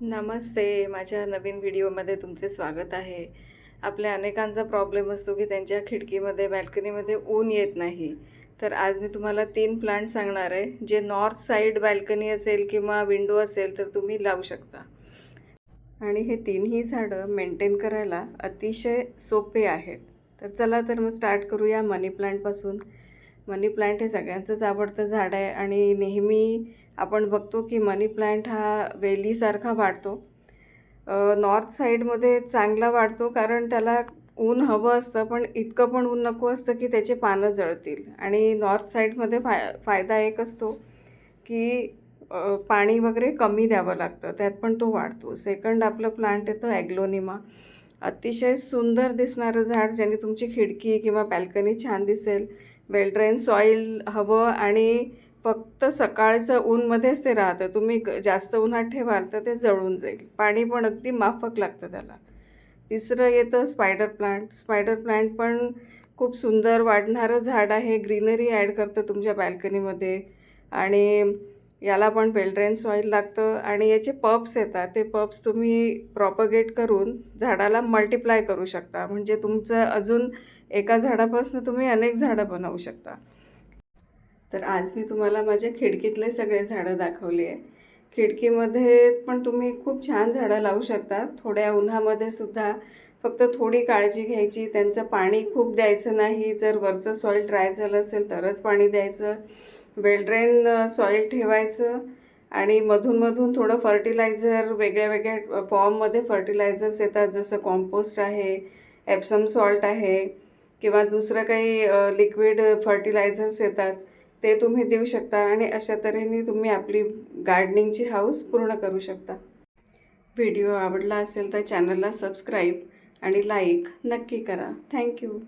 नमस्ते. माझ्या नवीन व्हिडिओमध्ये तुमचे स्वागत आहे. आपल्या अनेकांचा प्रॉब्लेम असतो की त्यांच्या खिडकीमध्ये, बाल्कनीमध्ये ऊन येत नाही. तर आज मी तुम्हाला 3 प्लांट सांगणार आहे, जे नॉर्थ साइड बाल्कनी असेल किंवा विंडो असेल तर तुम्ही लावू शकता. आणि हे तिन्ही झाडं मेंटेन करायला अतिशय सोपे आहेत. तर चला तर मग स्टार्ट करूया मनी प्लांटपासून. मनी प्लांट हे सगळ्यांचंच आवडतं झाड आहे आणि नेहमी आपण बघतो की मनी प्लांट हा वेलीसारखा वाढतो. नॉर्थ साईडमध्ये चांगला वाढतो कारण त्याला ऊन हवं असतं, पण इतकं पण ऊन नको असतं की त्याचे पानं जळतील. आणि नॉर्थ साईडमध्ये फायदा एक असतो की पाणी वगैरे कमी द्यावं लागतं, त्यात पण तो वाढतो. सेकंड आपलं प्लांट येतं ॲग्लोनिमा. अतिशय सुंदर दिसणारं झाड, ज्याने तुमची खिडकी किंवा बॅल्कनी छान दिसेल. वेल ड्रेन सॉईल हवं आणि फक्त सकाळचं ऊनमध्येच ते राहतं. तुम्ही जास्त उन्हात ठेवाल तर ते जळून जाईल. पाणी पण अगदी माफक लागतं त्याला. तिसरं येतं स्पायडर प्लांट. स्पायडर प्लांट पण खूप सुंदर वाढणारं झाड आहे. ग्रीनरी ॲड करतं तुमच्या बॅल्कनीमध्ये आणि याला पण वेल ड्रेन सॉईल लागतं आणि याचे पप्स येतात. ते पप्स तुम्ही प्रॉपगेट करून झाडाला मल्टिप्लाय करू शकता. म्हणजे तुमचं अजून एका झाडापासून तुम्ही अनेक झाडं बनवू शकता. तर आज मी तुम्हाला माझ्या खिडकीतले सगळे झाडं दाखवली आहे. खिडकीमध्ये पण तुम्ही खूप छान झाडं लावू शकता. थोड्या उन्हामध्ये सुद्धा फक्त थोडी काळजी घ्यायची. त्यांचं पाणी खूप द्यायचं नाही. जर वरचं सॉईल ड्राय झालं असेल तरच पाणी द्यायचं. वेल ड्रेन सॉईल ठेवायचं आणि मधून थोडं फर्टिलायझर, वेगळ्या वेगळ्या फॉर्ममध्ये फर्टिलायझर्स येतात, जसं कॉम्पोस्ट आहे, एप्सम सॉल्ट आहे किंवा दुसरं काही लिक्विड फर्टिलायझर्स येतात, ते तुम्ही देऊ शकता आणि अशा तऱ्हेने तुम्ही आपली गार्डनिंगची हौस पूर्ण करू शकता. व्हिडिओ आवडला असेल तर चॅनलला सबस्क्राईब आणि लाईक नक्की करा. थँक्यू.